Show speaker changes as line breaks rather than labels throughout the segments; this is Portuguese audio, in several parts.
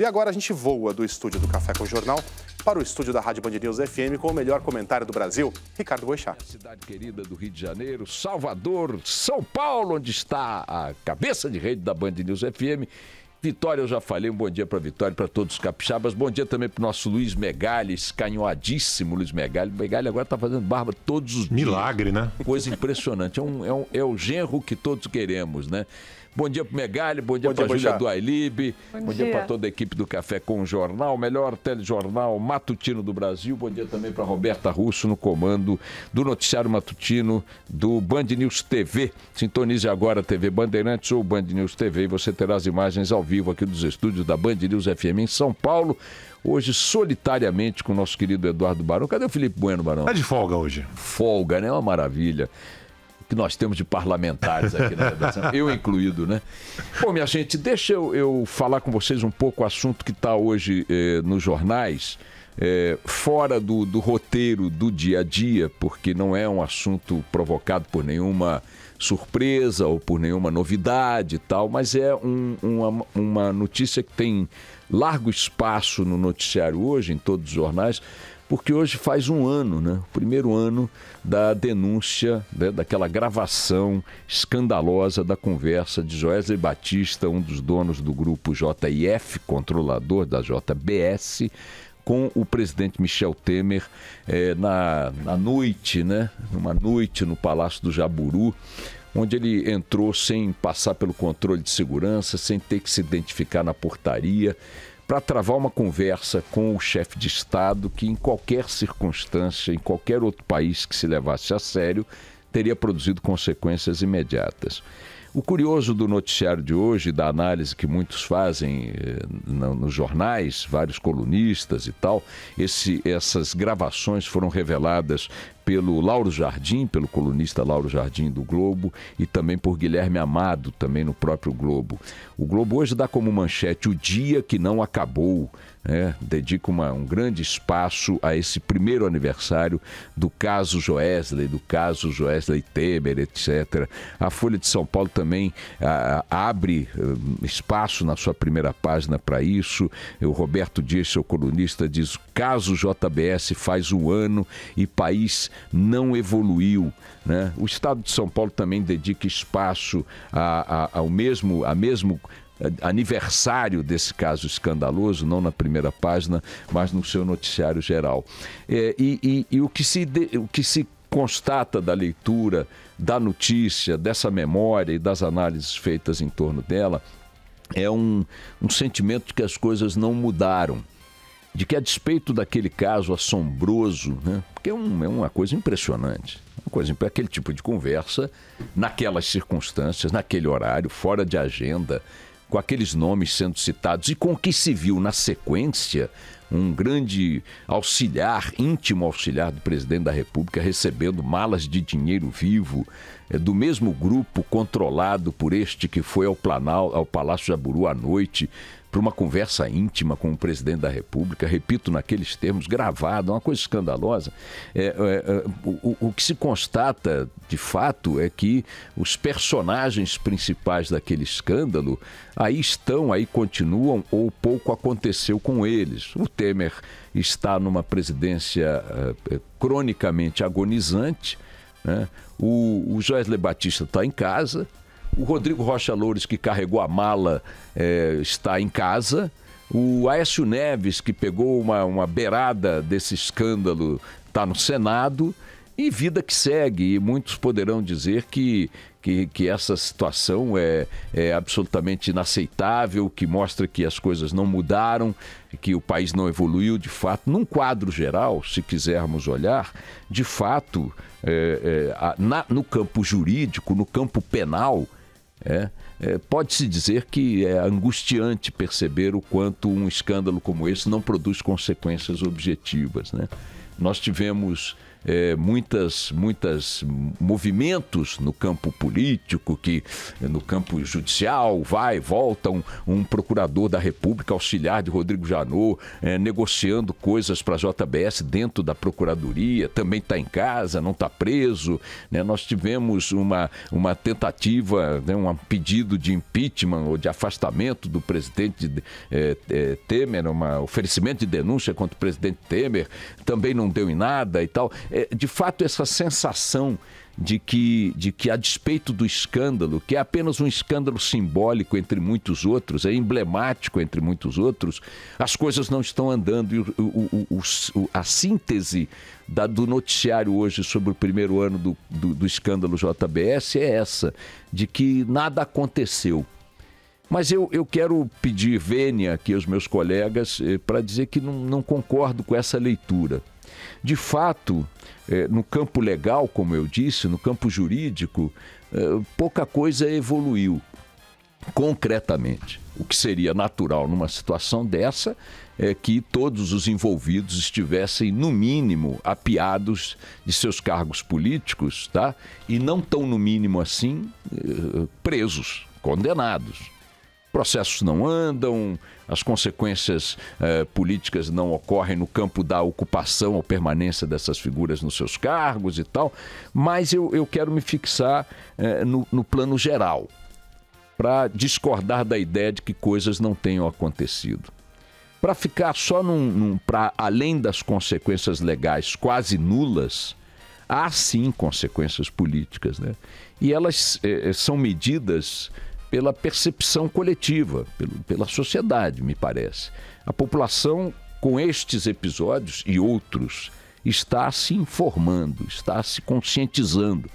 E agora a gente voa do estúdio do Café com o Jornal para o estúdio da Rádio Band News FM com o melhor comentário do Brasil, Ricardo Boechat.
Cidade querida do Rio de Janeiro, Salvador, São Paulo, onde está a cabeça de rede da Band News FM. Vitória, eu já falei, um bom dia para Vitória e para todos os capixabas. Bom dia também para o nosso Luiz Megali, escanhoadíssimo Luiz Megali. O Megali agora está fazendo barba todos os dias.
Milagre, né?
Coisa impressionante. É o genro que todos queremos, né? Bom dia para o Megali, bom dia para a Júlia do Ailib, bom dia para toda a equipe do Café com o Jornal, o melhor telejornal matutino do Brasil. Bom dia também para Roberta Russo no comando do noticiário matutino do Band News TV. Sintonize agora a TV Bandeirantes ou Band News TV e você terá as imagens ao vivo aqui dos estúdios da Band News FM em São Paulo. Hoje, solitariamente, com o nosso querido Eduardo Barão. Cadê o Felipe Bueno, Barão?
Tá de folga hoje.
Folga, né? Uma maravilha. Que nós temos de parlamentares aqui na redação, eu incluído, né? Bom, minha gente, deixa eu falar com vocês um pouco o assunto que está hoje nos jornais, fora do roteiro do dia a dia, porque não é um assunto provocado por nenhuma surpresa ou por nenhuma novidade e tal, mas é uma notícia que tem largo espaço no noticiário hoje, em todos os jornais, porque hoje faz um ano, né? O primeiro ano da denúncia, né? Daquela gravação escandalosa da conversa de Joesley Batista, um dos donos do grupo JIF, controlador da JBS, com o presidente Michel Temer na noite, né? Numa noite no Palácio do Jaburu, onde ele entrou sem passar pelo controle de segurança, sem ter que se identificar na portaria, para travar uma conversa com o chefe de Estado que, em qualquer circunstância, em qualquer outro país que se levasse a sério, teria produzido consequências imediatas. O curioso do noticiário de hoje, da análise que muitos fazem nos jornais, vários colunistas e tal, essas gravações foram reveladas pelo Lauro Jardim, pelo colunista Lauro Jardim do Globo, e também por Guilherme Amado, também no próprio Globo. O Globo hoje dá como manchete o dia que não acabou, né? Dedica um grande espaço a esse primeiro aniversário do caso Joesley, do caso Joesley Temer, etc. A Folha de São Paulo também abre espaço na sua primeira página para isso. O Roberto Dias, seu colunista, diz: caso JBS faz um ano e país não evoluiu, né? O Estado de São Paulo também dedica espaço ao mesmo aniversário desse caso escandaloso, não na primeira página, mas no seu noticiário geral. O que se constata da leitura, da notícia, dessa memória e das análises feitas em torno dela, é um sentimento de que as coisas não mudaram, de que, a despeito daquele caso assombroso, né? Porque é uma coisa impressionante, aquele tipo de conversa, naquelas circunstâncias, naquele horário, fora de agenda, com aqueles nomes sendo citados e com o que se viu na sequência, um grande auxiliar, íntimo auxiliar do presidente da República recebendo malas de dinheiro vivo, do mesmo grupo controlado por este que foi ao Palácio Jaburu à noite, para uma conversa íntima com o presidente da República, repito, naqueles termos, gravado, uma coisa escandalosa. O que se constata, de fato, é que os personagens principais daquele escândalo aí estão, aí continuam, ou pouco aconteceu com eles. O Temer está numa presidência cronicamente agonizante, né? O Joesley Batista está em casa. O Rodrigo Rocha Loures, que carregou a mala, está em casa. O Aécio Neves, que pegou uma beirada desse escândalo, está no Senado. E vida que segue. E muitos poderão dizer que essa situação é absolutamente inaceitável, que mostra que as coisas não mudaram, que o país não evoluiu de fato. Num quadro geral, se quisermos olhar, de fato, no campo jurídico, no campo penal, pode-se dizer que é angustiante perceber o quanto um escândalo como esse não produz consequências objetivas, né? Nós tivemos muitos movimentos no campo político, que no campo judicial vai e volta um procurador da República, auxiliar de Rodrigo Janot, negociando coisas para a JBS dentro da Procuradoria, também está em casa, não está preso, né? Nós tivemos uma tentativa, né, um pedido de impeachment ou de afastamento do presidente Temer, um oferecimento de denúncia contra o presidente Temer, também não deu em nada e tal. De fato, essa sensação de que a despeito do escândalo, que é apenas um escândalo simbólico entre muitos outros, é emblemático entre muitos outros, as coisas não estão andando. E a síntese do noticiário hoje sobre o primeiro ano do escândalo JBS é essa, de que nada aconteceu. Mas eu quero pedir vênia aqui aos meus colegas para dizer que não concordo com essa leitura. De fato, no campo legal, como eu disse, no campo jurídico, pouca coisa evoluiu concretamente. O que seria natural numa situação dessa é que todos os envolvidos estivessem, no mínimo, apiados de seus cargos políticos, tá? E não tão, no mínimo assim, presos, condenados. Processos não andam, as consequências políticas não ocorrem no campo da ocupação ou permanência dessas figuras nos seus cargos e tal, mas eu quero me fixar no plano geral, para discordar da ideia de que coisas não tenham acontecido. Para ficar só para além das consequências legais quase nulas, há sim consequências políticas, né? E elas são medidas pela percepção coletiva, pela sociedade, me parece. A população, com estes episódios e outros, está se informando, está se conscientizando,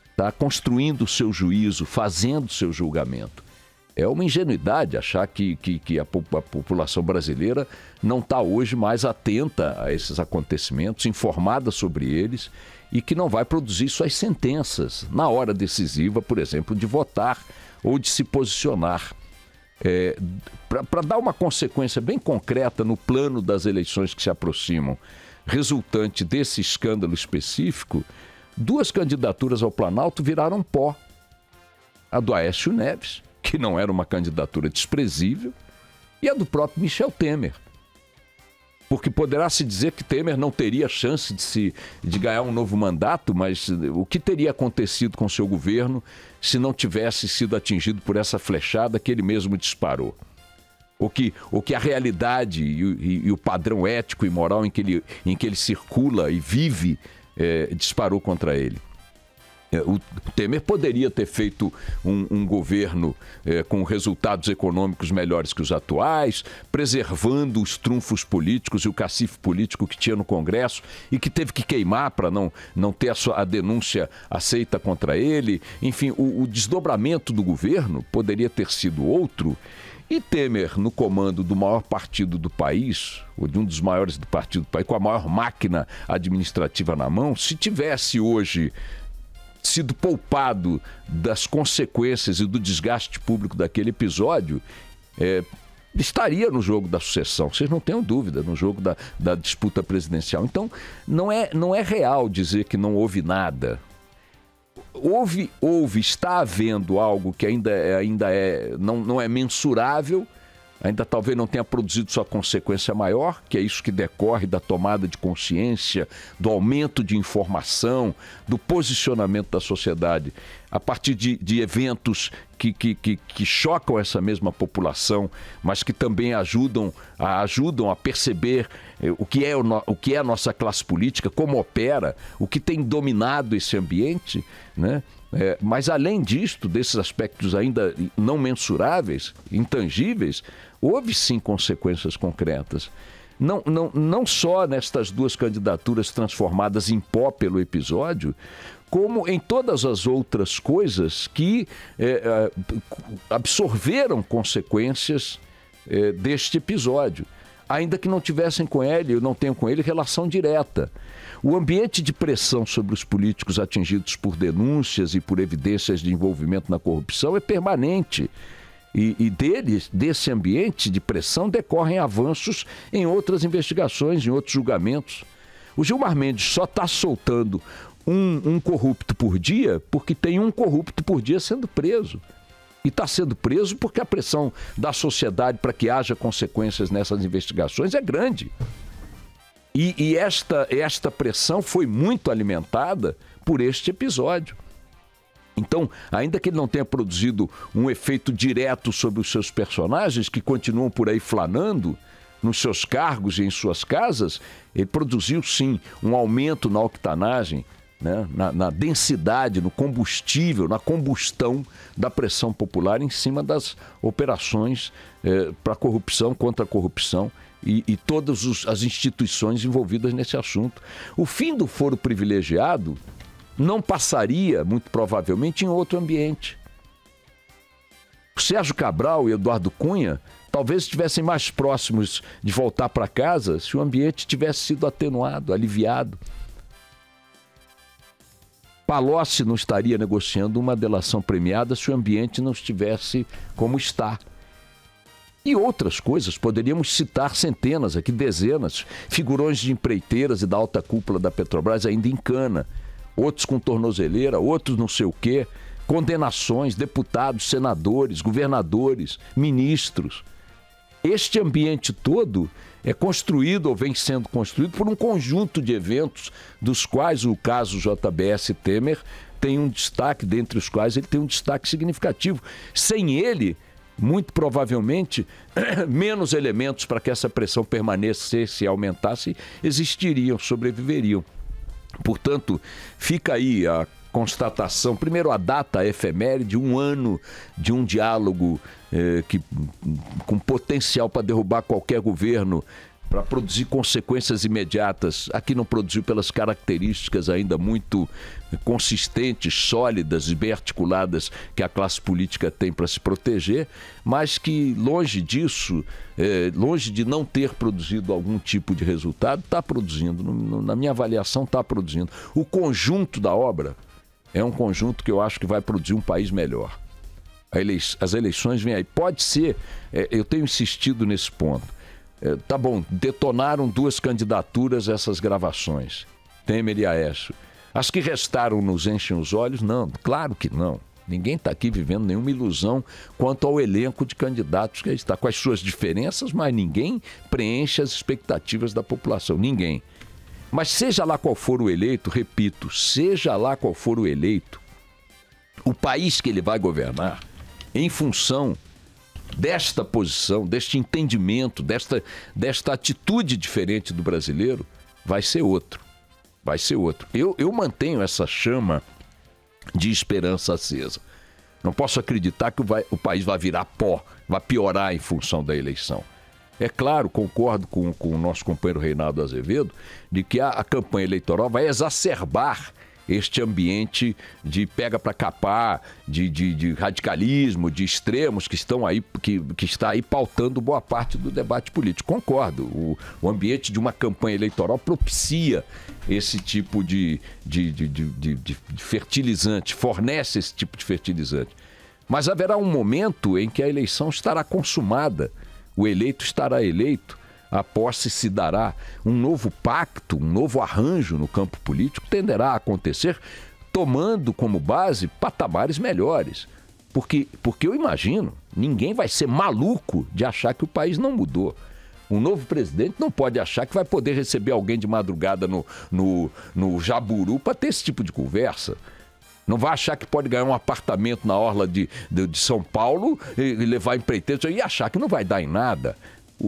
está construindo o seu juízo, fazendo o seu julgamento. É uma ingenuidade achar que a população brasileira não está hoje mais atenta a esses acontecimentos, informada sobre eles, e que não vai produzir suas sentenças na hora decisiva, por exemplo, de votar ou de se posicionar. Para dar uma consequência bem concreta no plano das eleições que se aproximam, resultante desse escândalo específico, 2 candidaturas ao Planalto viraram pó. A do Aécio Neves, que não era uma candidatura desprezível, e a do próprio Michel Temer. Porque poderá-se dizer que Temer não teria chance de ganhar um novo mandato, mas o que teria acontecido com seu governo se não tivesse sido atingido por essa flechada que ele mesmo disparou? O que a realidade e o padrão ético e moral em que ele circula e vive disparou contra ele? O Temer poderia ter feito um governo com resultados econômicos melhores que os atuais, preservando os trunfos políticos e o cacife político que tinha no Congresso e que teve que queimar para não ter a denúncia aceita contra ele. Enfim, o desdobramento do governo poderia ter sido outro. E Temer, no comando do maior partido do país, ou de um dos maiores do partido do país, com a maior máquina administrativa na mão, se tivesse hoje sido poupado das consequências e do desgaste público daquele episódio, estaria no jogo da sucessão, vocês não tenham dúvida, no jogo da disputa presidencial. Então, não é real dizer que não houve nada. Está havendo algo que ainda não é mensurável, ainda talvez não tenha produzido sua consequência maior, que é isso que decorre da tomada de consciência, do aumento de informação, do posicionamento da sociedade, a partir de eventos que chocam essa mesma população, mas que também ajudam a perceber o que é a nossa classe política, como opera, o que tem dominado esse ambiente, né? Mas além disto, desses aspectos ainda não mensuráveis, intangíveis, houve sim consequências concretas. Não só nestas 2 candidaturas transformadas em pó pelo episódio, como em todas as outras coisas que absorveram consequências deste episódio, ainda que não tivessem com ele, ou não tenham com ele, relação direta. O ambiente de pressão sobre os políticos atingidos por denúncias e por evidências de envolvimento na corrupção é permanente. E desse ambiente de pressão decorrem avanços em outras investigações, em outros julgamentos. O Gilmar Mendes só está soltando um corrupto por dia porque tem um corrupto por dia sendo preso. E está sendo preso porque a pressão da sociedade para que haja consequências nessas investigações é grande. E esta pressão foi muito alimentada por este episódio. Então, ainda que ele não tenha produzido um efeito direto sobre os seus personagens, que continuam por aí flanando nos seus cargos e em suas casas, ele produziu sim um aumento na octanagem, né, na densidade, no combustível, na combustão da pressão popular em cima das operações para corrupção, contra a corrupção e todas as instituições envolvidas nesse assunto. O fim do foro privilegiado não passaria, muito provavelmente, em outro ambiente. O Sérgio Cabral e Eduardo Cunha talvez estivessem mais próximos de voltar para casa se o ambiente tivesse sido atenuado, aliviado. Palocci não estaria negociando uma delação premiada se o ambiente não estivesse como está. E outras coisas, poderíamos citar centenas, aqui dezenas, figurões de empreiteiras e da alta cúpula da Petrobras ainda em cana, outros com tornozeleira, outros não sei o quê, condenações, deputados, senadores, governadores, ministros. Este ambiente todo é construído ou vem sendo construído por um conjunto de eventos, dos quais o caso JBS Temer tem um destaque, dentre os quais ele tem um destaque significativo. Sem ele, muito provavelmente, menos elementos para que essa pressão permanecesse e aumentasse existiriam, sobreviveriam. Portanto, fica aí a constatação, primeiro a data efeméride, 1 ano de um diálogo com potencial para derrubar qualquer governo, para produzir consequências imediatas. Aqui não produziu pelas características ainda muito consistentes, sólidas e bem articuladas que a classe política tem para se proteger, mas que longe disso, longe de não ter produzido algum tipo de resultado, está produzindo, na minha avaliação está produzindo. O conjunto da obra é um conjunto que eu acho que vai produzir um país melhor. As eleições vêm aí. Pode ser, eu tenho insistido nesse ponto. Tá bom, detonaram 2 candidaturas essas gravações, Temer e Aécio. As que restaram nos enchem os olhos? Não, claro que não. Ninguém está aqui vivendo nenhuma ilusão quanto ao elenco de candidatos que está com as suas diferenças, mas ninguém preenche as expectativas da população, ninguém. Mas seja lá qual for o eleito, repito, seja lá qual for o eleito, o país que ele vai governar, em função desta posição, deste entendimento, desta atitude diferente do brasileiro, vai ser outro. Vai ser outro. Eu mantenho essa chama de esperança acesa. Não posso acreditar que o país vai virar pó, vai piorar em função da eleição. É claro, concordo com o nosso companheiro Reinaldo Azevedo, de que a campanha eleitoral vai exacerbar este ambiente de pega para capar, de radicalismo, de extremos que estão aí, que está aí pautando boa parte do debate político. Concordo, o ambiente de uma campanha eleitoral propicia esse tipo de fertilizante, fornece esse tipo de fertilizante. Mas haverá um momento em que a eleição estará consumada, o eleito estará eleito, a posse se dará, um novo pacto, um novo arranjo no campo político tenderá a acontecer, tomando como base patamares melhores. Porque eu imagino, ninguém vai ser maluco de achar que o país não mudou. Um novo presidente não pode achar que vai poder receber alguém de madrugada no Jaburu para ter esse tipo de conversa. Não vai achar que pode ganhar um apartamento na orla de São Paulo e levar empreiteiro e achar que não vai dar em nada.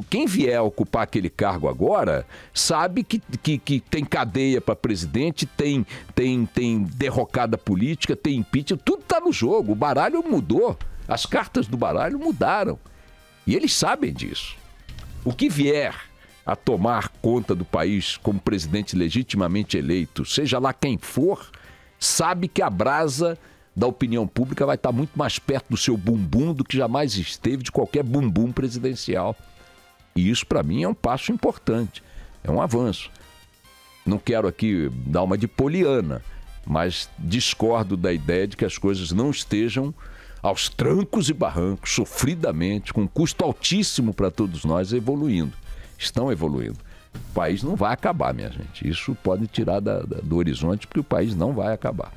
Quem vier ocupar aquele cargo agora sabe que tem cadeia para presidente, tem derrocada política, tem impeachment, tudo está no jogo. O baralho mudou, as cartas do baralho mudaram. E eles sabem disso. O que vier a tomar conta do país como presidente legitimamente eleito, seja lá quem for, sabe que a brasa da opinião pública vai estar muito mais perto do seu bumbum do que jamais esteve de qualquer bumbum presidencial. E isso, para mim, é um passo importante, é um avanço. Não quero aqui dar uma de poliana, mas discordo da ideia de que as coisas não estejam aos trancos e barrancos, sofridamente, com um custo altíssimo para todos nós, evoluindo. Estão evoluindo. O país não vai acabar, minha gente. Isso pode tirar do horizonte, porque o país não vai acabar.